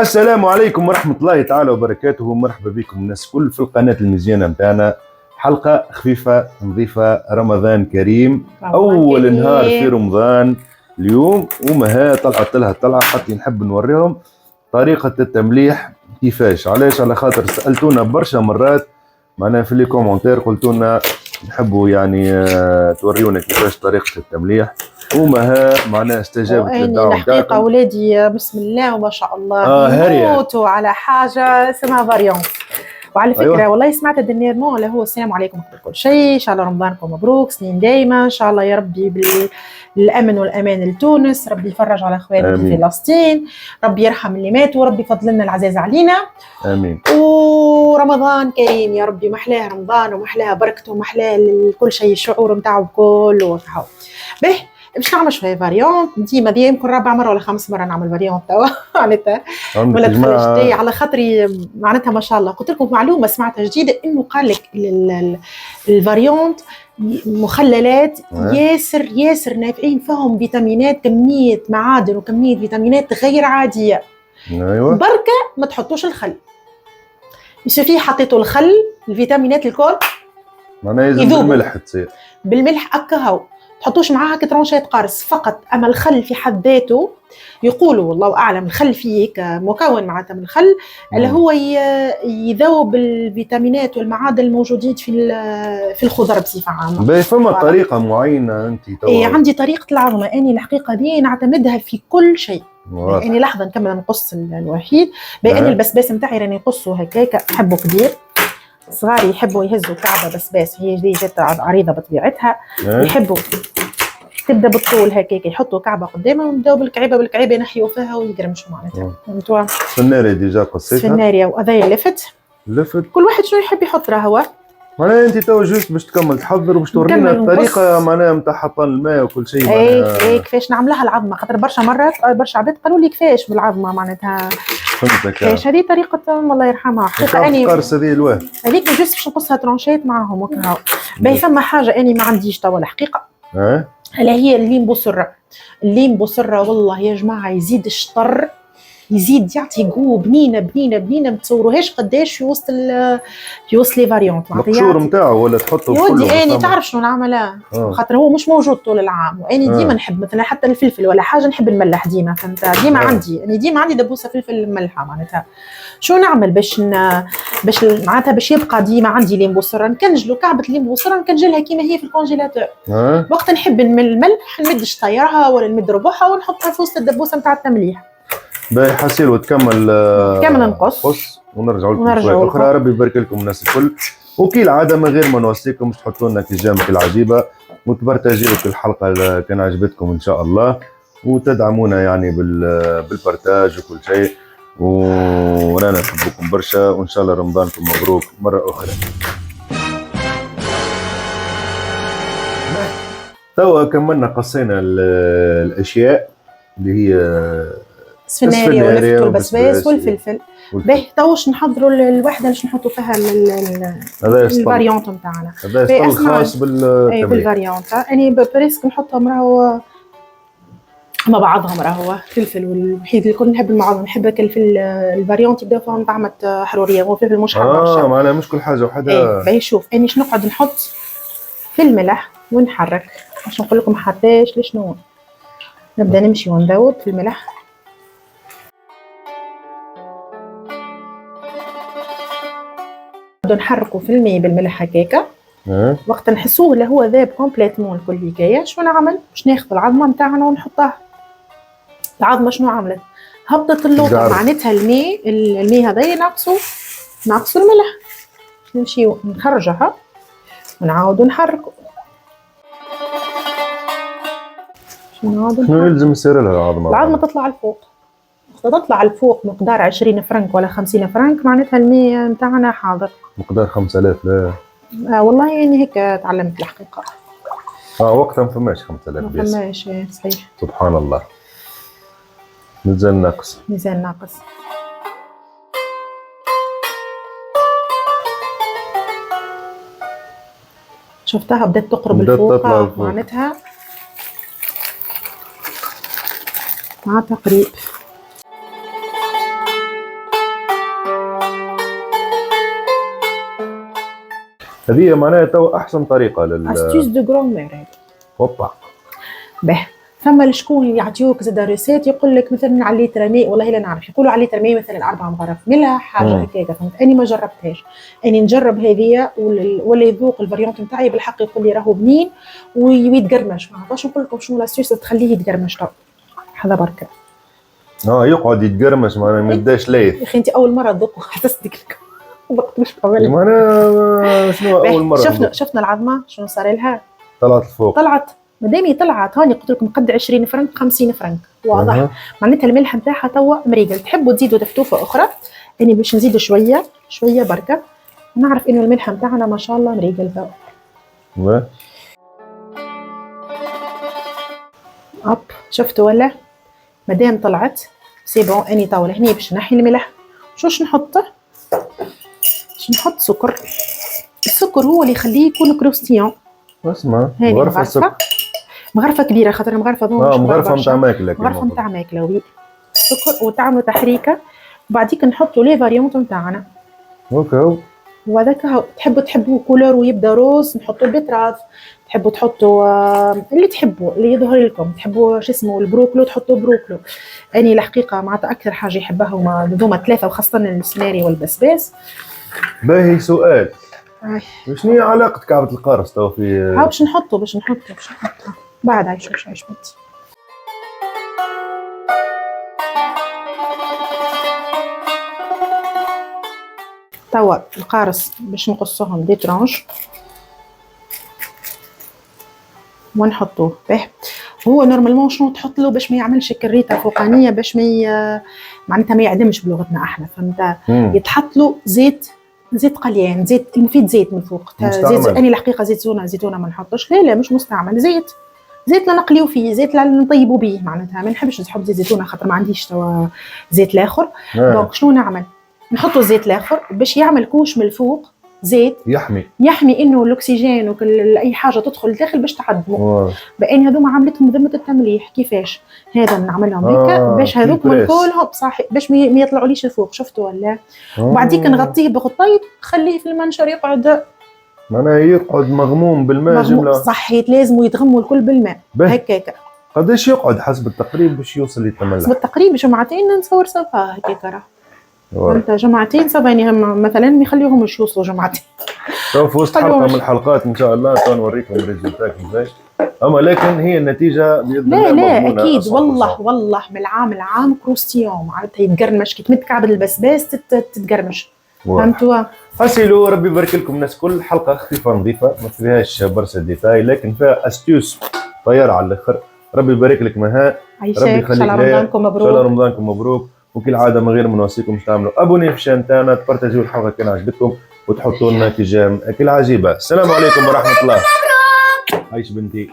السلام عليكم ورحمة الله تعالى وبركاته. مرحبا بكم الناس الكل في القناة المزيانة متاعنا. حلقة خفيفة نظيفة، رمضان كريم، أول نهار في رمضان اليوم. ومها طلعت لها طلعة حتى نحب نوريهم طريقة التمليح كيفاش. علاش؟ على خاطر سألتونا برشا مرات معنا في لي كومنتير، قلتونا نحبوا يعني توريونا كيفاش طريقة التمليح، ومها معناها استجابت للدعوة نتاعكم. الحقيقة أولادي بسم الله وما شاء الله يموتوا على حاجة اسمها فاريون. وعلى فكرة أيوة. والله سمعت الدنيرمون اللي هو السلام عليكم على كل شيء، إن شاء الله رمضانكم مبروك، سنين دايما إن شاء الله يا ربي بالأمن والأمان لتونس، ربي يفرج على أخواننا في فلسطين، ربي يرحم اللي ماتوا، ربي يفضل لنا العزاز علينا، آمين. ورمضان كريم يا ربي، محلاه رمضان ومحلاه بركته ومحلاه كل شيء، الشعور متاعه كله به. باش نعمل شويه فاريونت ديما يمكن رابع مره ولا خامس مره نعمل فاريونت توا معناتها ولا تخرج على خاطري معناتها ما شاء الله. قلت لكم معلومه سمعتها جديده انه قال لك الفاريونت مخللات ياسر نافعين، فيهم فيتامينات، كميه معادن وكميه فيتامينات غير عاديه. ايوه بركه ما تحطوش الخل، يسوفي حطيتوا الخل الفيتامينات الكل معناها يلزم بالملح، تصير بالملح اكهو، تحطوش معاها كترونشات قارص فقط. اما الخل في حد ذاته يقولوا والله اعلم الخل فيه كمكون معناتها من الخل اللي هو يذوب الفيتامينات والمعادن الموجودين في الخضر بصفه عامه. فما طريقه معينه انت عندي طريقه العظمه، اني الحقيقه دي نعتمدها في كل شيء. يعني لحظه نكمل نقص الوحيد باني البسباس نتاعي راني نقصه هكاك، نحبه كبير، صغاري يحبوا يهزوا كعبه بسباس، هي دي جات عريضه بطبيعتها، يحبوا تبدا بالطول هكاك، يحطوا كعبه قدامهم ويبداو بالكعيبه ينحيوا فيها ويقرمشوا معناتها. فهمتوا؟ السناريه ديجا قصيتها، السناريه وهذايا لفت كل واحد شنو يحب يحط راه هو. معناها انت تو جوست باش تكمل تحضر وباش تورينا الطريقه معناها نتاع حطان الماء وكل شيء. اي كيفاش نعملها العظمه، خاطر برشا مرات برشا عباد قالوا لي كيفاش بالعظمه معناتها. فهمتك. كيفاش هذه طريقه الله يرحمها حقيقه. اني قرص هذه الواه هذيك جوست باش نقصها ترونشيت معاهم وكا. باهي فما حاجه اني ما عنديش توا الحقيقه، هلا هي الليم بوسره. الليم بوسره والله يا جماعه يزيد الشطر، يزيد يعطي قوه بنينه ما تصوروهاش قداش في وسط لي فاريونت. القشور نتاعو ولا تحطه كله؟ اني تعرف شنو نعملها خاطر هو مش موجود طول العام، واني ديما نحب مثلا حتى الفلفل ولا حاجه نحب نملح ديما، فهمت؟ ديما عندي يعني ديما عندي دبوسه فلفل مملحه معناتها. شو نعمل باش معناتها باش يبقى ديما عندي ليم بوسره؟ نكنجلو كعبه ليم بوسره نكنجلها كيما هي في الكونجيلاتور. وقت نحب الملح نمد شطيرها ولا نمد ربعها ونحطها في وسط الدبوسه نتاع التمليح. باهي حسيل وتكمل نقص ونرجعوا لكم شويه اخرى. ربي يبارك لكم الناس الكل، وكي العاده من غير ما نوصيكم تحطوا لنا كيجامك العجيبه وتبارتاجيو الحلقه كان عجبتكم ان شاء الله، وتدعمونا يعني بالبارتاج وكل شيء، ورانا نحبكم برشا، وان شاء الله رمضانكم مبروك مره اخرى. توا كملنا قصينا الاشياء اللي هي السفناريه واللفت والبسباس والفلفل. باهي توش نحضروا الوحده اللي نحطوا فيها الفاريونت نتاعنا. هذا الخاص بالفاريونت. اني بريسك نحطهم راهو مع بعضهم، راهو فلفل والوحيد الكل نحب المعظم نحب الفلفل الفاريونت يبداو فيهم طعمه حروريه، هو فلفل مش حار معناها مش كل حاجه وحده. باهي شوف اني شنو نقعد نحط في الملح ونحرك باش نقول لكم حتىش لشنو. نبدا نمشي ونذوب في الملح، نحركوا في الماء بالملح هكاكا. وقت نحسوه اللي هو ذاب كومبليتمون الكل هكايا، شو نعمل؟ باش ناخذ العظمه نتاعنا ونحطها. العظمه شنو عملت؟ هبطت اللوطه، معناتها الماء هذايا ناقصوا الملح. نمشيو نخرجها ونعاودوا نحركوا. شنو يلزم يصير لها العظمه؟ العظمه تطلع لفوق، تطلع لفوق مقدار 20 فرنك ولا 50 فرنك، معناتها الماء نتاعنا حاضر. مقدار 5000 لا والله يعني هيك تعلمت الحقيقه. وقتها ما فماش 5000 ما فماش صحيح. سبحان الله. ميزان ناقص. شفتها بدات تقرب الفوق، معناتها قريب. هذه معناها تو احسن طريقه استيوس دو غران مير هذا. هوبا. باهي فما شكون يعطيوك زاد ريسيت يقول لك مثلا على الليتر ماء، والله لا نعرف، يقولوا على الليتر ماء مثلا 4 مغرف ملها حاجه هكاك، فهمت؟ اني ما جربتهاش، اني نجرب هذيا ولا يذوق الفاريونت نتاعي بالحق يقول لي راهو بنين ويتقرمش، ما عرفتش نقول لكم شنو لاستيوس تخليه يتقرمش تو هذا بركه. يقعد يتقرمش معناها ما يبداش لايث. يا اخي انت اول مره تذوق حسستك لك ذقت مش قبل. معناها شنو اول مره شفنا العظمه شنو صار لها؟ طلعت الفوق. طلعت مادامي طلعت هاني قلت لكم قد 20 فرنك 50 فرنك واضح. معناتها الملح نتاعها توا مريقل. تحبوا تزيدوا دفتوفه اخرى؟ اني باش نزيد شويه بركه، نعرف انه الملح نتاعنا ما شاء الله مريقل توا. اب شفتوا ولا؟ مادام طلعت سي بون، اني توا هني باش نحي الملح. شوش نحطه؟ باش نحط سكر. السكر هو اللي يخليه يكون كروستيون. اسمع مغرفه كبيره خاطر المغرفه مغرفه نتاع ماكله. مغرفه نتاع ماكله وي. السكر وتعملوا تحريكه وبعديك نحطوا لي فاريونت نتاعنا. اوكي. وهذاك تحبوا كولور ويبدا روز نحطوا البيتراف، تحبوا تحطوا اللي تحبوا اللي يظهر لكم، تحبوا شو اسمه البروكلو تحطوا بروكلو. اني الحقيقه معناتها اكثر حاجه يحبها هما هذوما ثلاثه وخاصه السناري والبسباس. باهي سؤال، شنو هي علاقه كعبه القارص تو في باش نحطوا بعد عيش بنتي. توا القارص باش نقصوهم دي ترانش ونحطوه. باهي هو نورمالمون شنو تحط له باش ما يعملش كريته فوقانيه، باش ما معناتها ما يعدمش بلغتنا احنا، فهمت؟ يتحط له زيت قليان، زيت المفيد زيت من فوق. زيت اني الحقيقه زيتونه ما نحطش، لا مش مستعمل، زيت لا نقليو فيه، زيت لا نطيبوا به، معناتها ما نحبش نحط زيت زيتونه خاطر ما عنديش توا زيت الاخر. دونك شنو نعمل؟ نحطوا الزيت الاخر باش يعمل كوش من الفوق، زيت يحمي انه الاكسجين وكل اي حاجه تدخل داخل باش تعدموا. بان هذوما عملتهم ذمه التمليح. كيفاش هذا نعملهم هيك باش هذوك نقولهم صح باش ما يطلعوليش الفوق. شفتوا ولا؟ وبعديك نغطيه بغطيط خليه في المنشر يقعد، معناها يقعد مغموم بالماء جمله صحيت. لازم يتغموا الكل بالماء هكاك. قداش يقعد حسب التقريب باش يوصل يتملح؟ حسب التقريب جمعتين نصور صفا هكاك راه. انت جمعتين صباني هم مثلا ما يخليوهمش يوصلوا جمعتين. تو في وسط حلقه من الحلقات ان شاء الله تو نوريكم ريزلتات ازاي، اما لكن هي النتيجه باذن الله لا اكيد والله من العام كروستيون معناتها يتقرمش كي تمد كعبه البسباس تتقرمش. فهمتوا؟ حسيلو ربي يبارك لكم الناس كل. حلقه خفيفه نظيفه ما فيهاش برشا ديتاي لكن فيها استيوس طياره على الاخر. ربي يبارك لك مها، ربي يخليك ليا، رمضانكم مبروك. ان شاء الله رمضانكم مبروك. وكل عاده من غير ما نوصيكم تعملوا ابوني في الشان تاعنا، تبارتاجيو الحلقه كان عجبتكم وتحطوا لنا تجاه اكل عجيبه. السلام عليكم ورحمه الله. عايش بنتي.